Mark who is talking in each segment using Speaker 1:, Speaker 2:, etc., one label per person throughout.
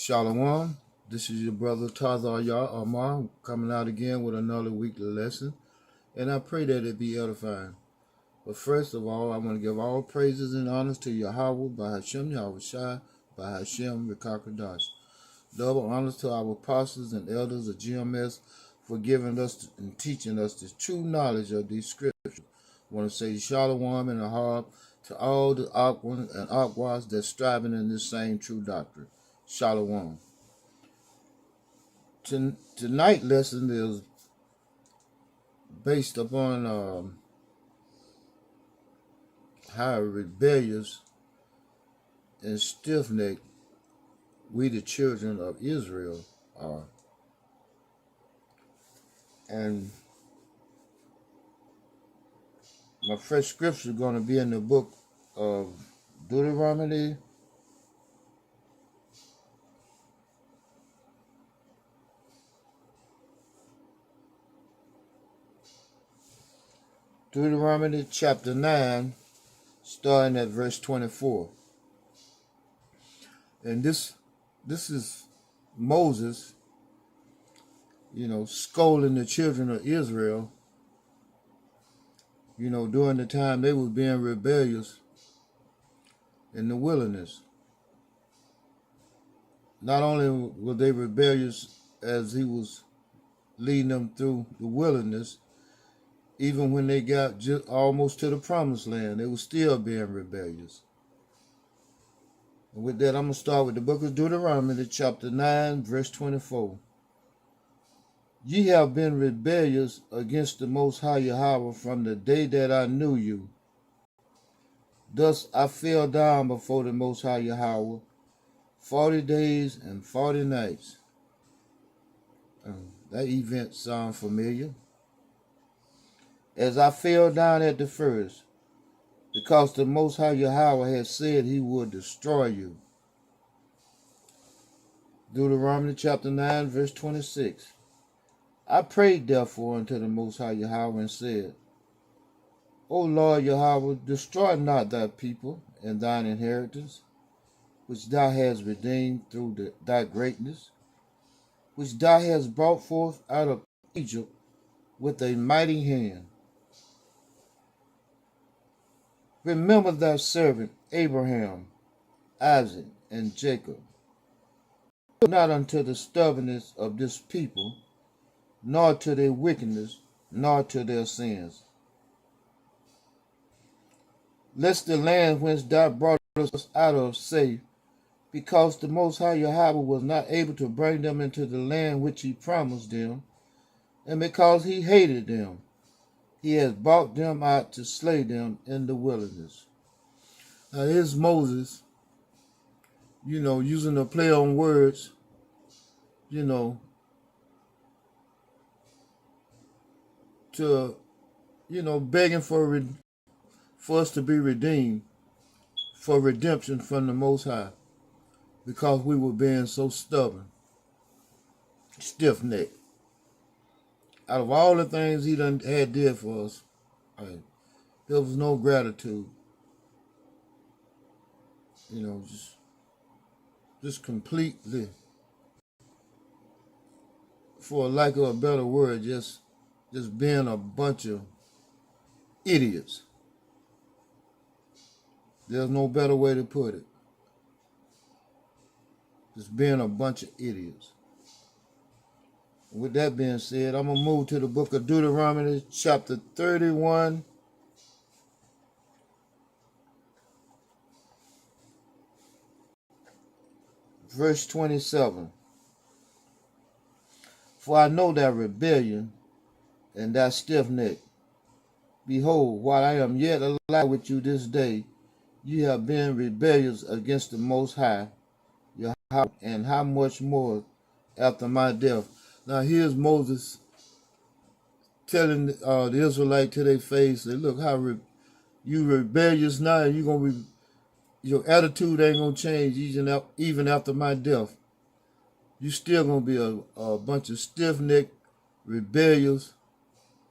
Speaker 1: Shalom. This is your brother Tazar Yah Amar coming out again with another weekly lesson, and I pray that it be edifying. But first of all, I want to give all praises and honors to Yahweh by Hashem Yahushai by Hashem Rekakadash. Double honors to our apostles and elders of GMS for giving us and teaching us the true knowledge of these scriptures. I want to say Shalom and Ahab to all the Aquans and Aquas that's striving in this same true doctrine. Shalom. Tonight's lesson is based upon how rebellious and stiff-necked we the children of Israel are. And my first scripture is going to be in the book of Deuteronomy, chapter 9, starting at verse 24. And this is Moses, scolding the children of Israel, during the time they were being rebellious in the wilderness. Not only were they rebellious as he was leading them through the wilderness, even when they got just almost to the promised land, they were still being rebellious. And with that, I'm going to start with the book of Deuteronomy, chapter 9, verse 24. Ye have been rebellious against the Most High Yahweh from the day that I knew you. Thus I fell down before the Most High Yahweh 40 days and 40 nights. That event sounds familiar. As I fell down at the first, because the Most High Yahweh had said he would destroy you. Deuteronomy chapter 9, verse 26. I prayed therefore unto the Most High Yahweh and said, O Lord Yahweh, destroy not thy people and thine inheritance, which thou hast redeemed through thy greatness, which thou hast brought forth out of Egypt with a mighty hand. Remember thy servant Abraham, Isaac, and Jacob. Look not unto the stubbornness of this people, nor to their wickedness, nor to their sins. Lest the land whence thou brought us out of say, because the Most High Yahweh was not able to bring them into the land which he promised them, and because he hated them, he has brought them out to slay them in the wilderness. Now here's Moses, using a play on words, to, begging for us to be redeemed, for redemption from the Most High, because we were being so stubborn, stiff-necked. Out of all the things he done did for us, there was no gratitude. Just completely, for lack of a better word, just being a bunch of idiots. There's no better way to put it. Just being a bunch of idiots. With that being said, I'm going to move to the book of Deuteronomy, chapter 31. Verse 27. For I know thy rebellion and thy stiff neck. Behold, while I am yet alive with you this day, ye have been rebellious against the Most High, Yahweh, and how much more after my death. Now here's Moses telling the Israelite to their face, say, look, how you rebellious now, your attitude ain't gonna change even after my death. You still gonna be a bunch of stiff-necked, rebellious,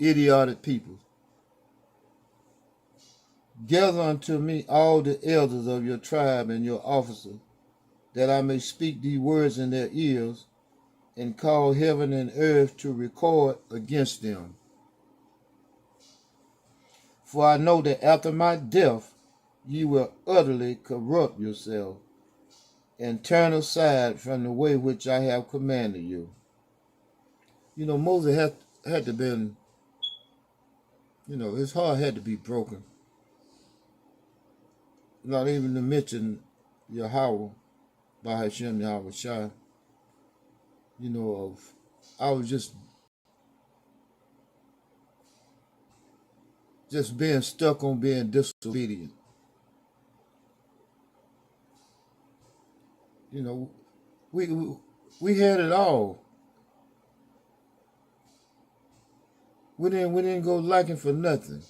Speaker 1: idiotic people. Gather unto me all the elders of your tribe and your officers, that I may speak these words in their ears, and call heaven and earth to record against them. For I know that after my death ye will utterly corrupt yourself, and turn aside from the way which I have commanded you. You know, Moses had to been, his heart had to be broken. Not even to mention Yahweh, by Hashem Yahweh Shai. I was just being stuck on being disobedient. We had it all. We didn't go lacking for nothing.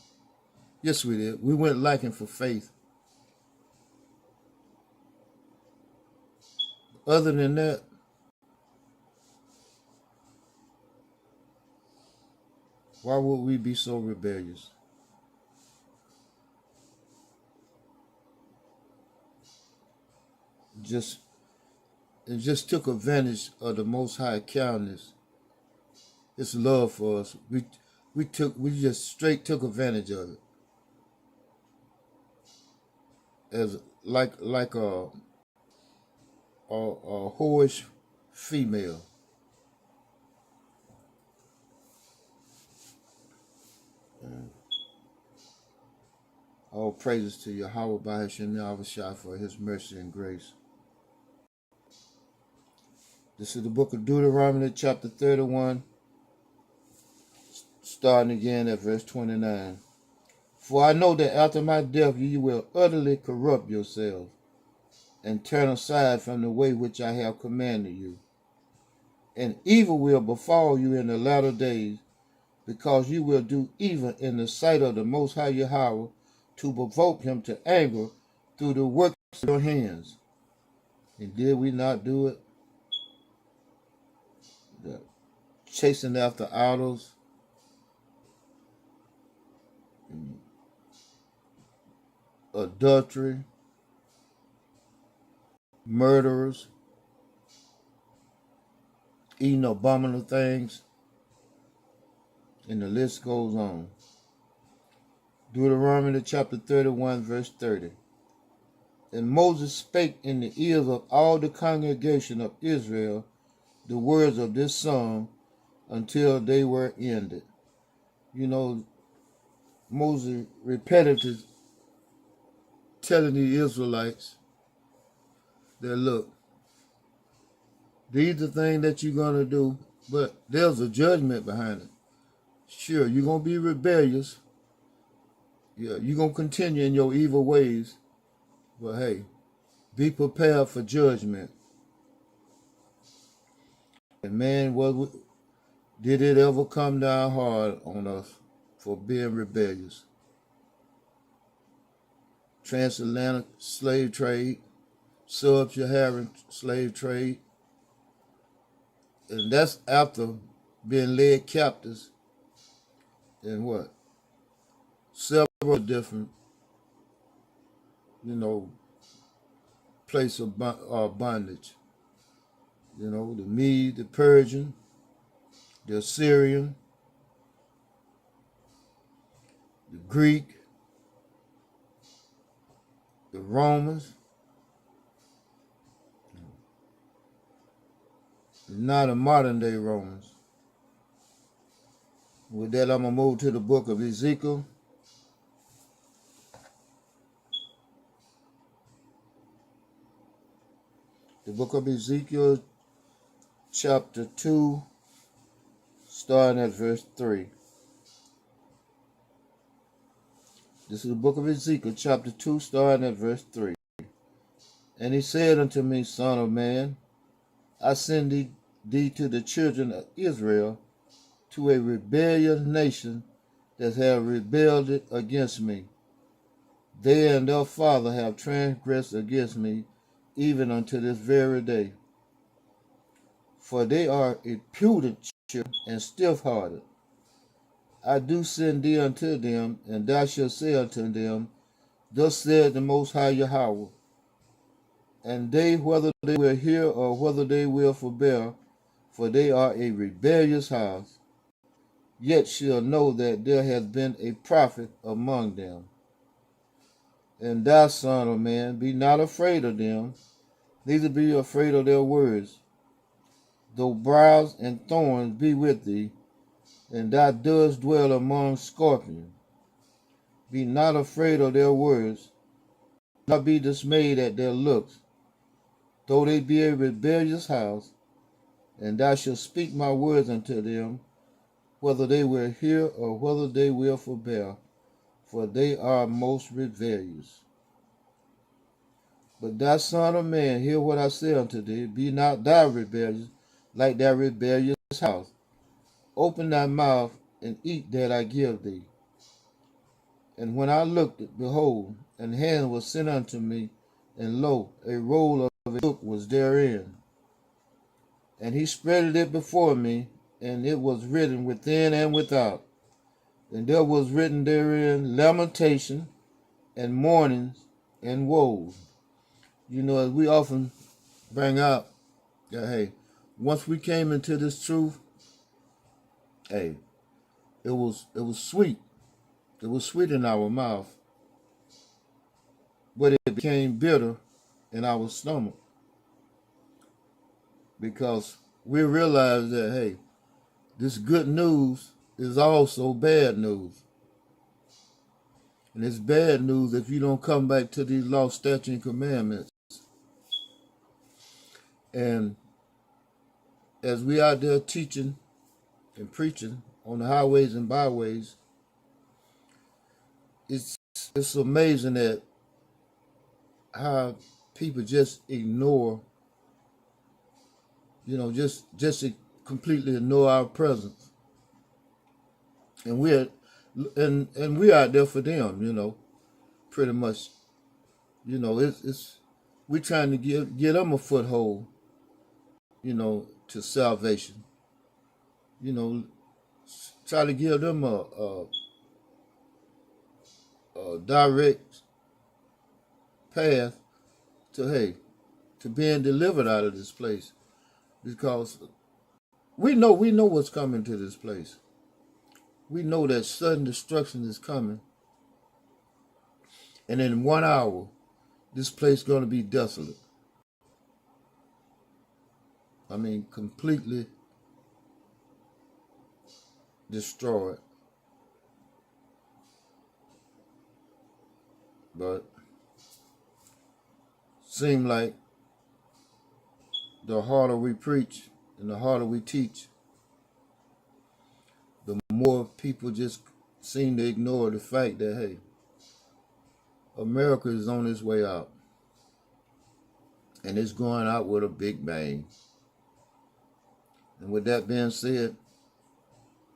Speaker 1: Yes, we did. We went lacking for faith. Other than that, why would we be so rebellious? It just took advantage of the Most High kindness, His love for us. We just straight took advantage of it, as like a whorish female. All praises to Yahweh by Hashem Yahweh Shai for His mercy and grace. This is the book of Deuteronomy, chapter 31, starting again at verse 29. For I know that after my death ye will utterly corrupt yourselves, and turn aside from the way which I have commanded you. And evil will befall you in the latter days, because you will do evil in the sight of the Most High Yahweh, to provoke Him to anger through the works of your hands. And did we not do it? Chasing after idols, adultery, murderers, eating abominable things, and the list goes on. Deuteronomy chapter 31, verse 30. And Moses spake in the ears of all the congregation of Israel the words of this song until they were ended. Moses repetitive telling the Israelites that, look, these are things that you're going to do, but there's a judgment behind it. Sure, you're going to be rebellious. Yeah, you're going to continue in your evil ways. But hey, be prepared for judgment. And man, did it ever come down hard on us for being rebellious? Transatlantic slave trade, sub-Saharan slave trade, and that's after being led captives in what? Several different, place of bondage. The Mede, the Persian, the Assyrian, the Greek, the Romans, not the modern day Romans. With that, I'm going to move to the book of Ezekiel. The book of Ezekiel, chapter 2, starting at verse 3. This is the book of Ezekiel, chapter 2, starting at verse 3. And he said unto me, Son of man, I send thee to the children of Israel, to a rebellious nation that have rebelled against me. They and their father have transgressed against me, even unto this very day. For they are impudent children and stiff-hearted. I do send thee unto them, and thou shalt say unto them, Thus said the Most High Yahweh, and they, whether they will hear or whether they will forbear, for they are a rebellious house, yet shall know that there has been a prophet among them. And thou, son of man, be not afraid of them, neither be afraid of their words. Though briars and thorns be with thee, and thou dost dwell among scorpions, be not afraid of their words, nor be dismayed at their looks. Though they be a rebellious house, and thou shalt speak my words unto them, whether they will hear or whether they will forbear, for they are most rebellious. But thou, son of man, hear what I say unto thee, be not thou rebellious, like that rebellious house. Open thy mouth, and eat that I give thee. And when I looked, behold, an hand was sent unto me, and lo, a roll of a book was therein. And he spread it before me, and it was written within and without. And there was written therein lamentation, and mournings, and woes. You know, as we often bring out, that, hey, once we came into this truth, hey, it was sweet. It was sweet in our mouth, but it became bitter in our stomach, because we realized that, hey, this good news is also bad news. And it's bad news if you don't come back to these law, statutes, and commandments. And as we out there teaching and preaching on the highways and byways, it's amazing that how people just ignore, just completely ignore our presence. And we're out there for them, pretty much. We're trying to get them a foothold, to salvation. Try to give them a direct path to being delivered out of this place, because we know what's coming to this place. We know that sudden destruction is coming, and in 1 hour, this place is going to be desolate. I mean, completely destroyed. But seem like the harder we preach and the harder we teach, the more people just seem to ignore the fact that, hey, America is on its way out. And it's going out with a big bang. And with that being said,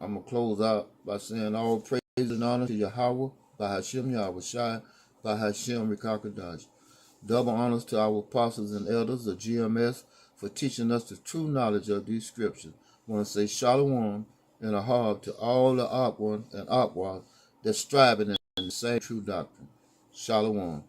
Speaker 1: I'm going to close out by saying all praise and honor to Yahweh, by Hashem Yahweh Shai, by Hashem Rikakadash. Double honors to our apostles and elders of GMS for teaching us the true knowledge of these scriptures. I want to say Shalom and a harb to all the Akwan and Akwa that's striving in the same true doctrine. Shalom.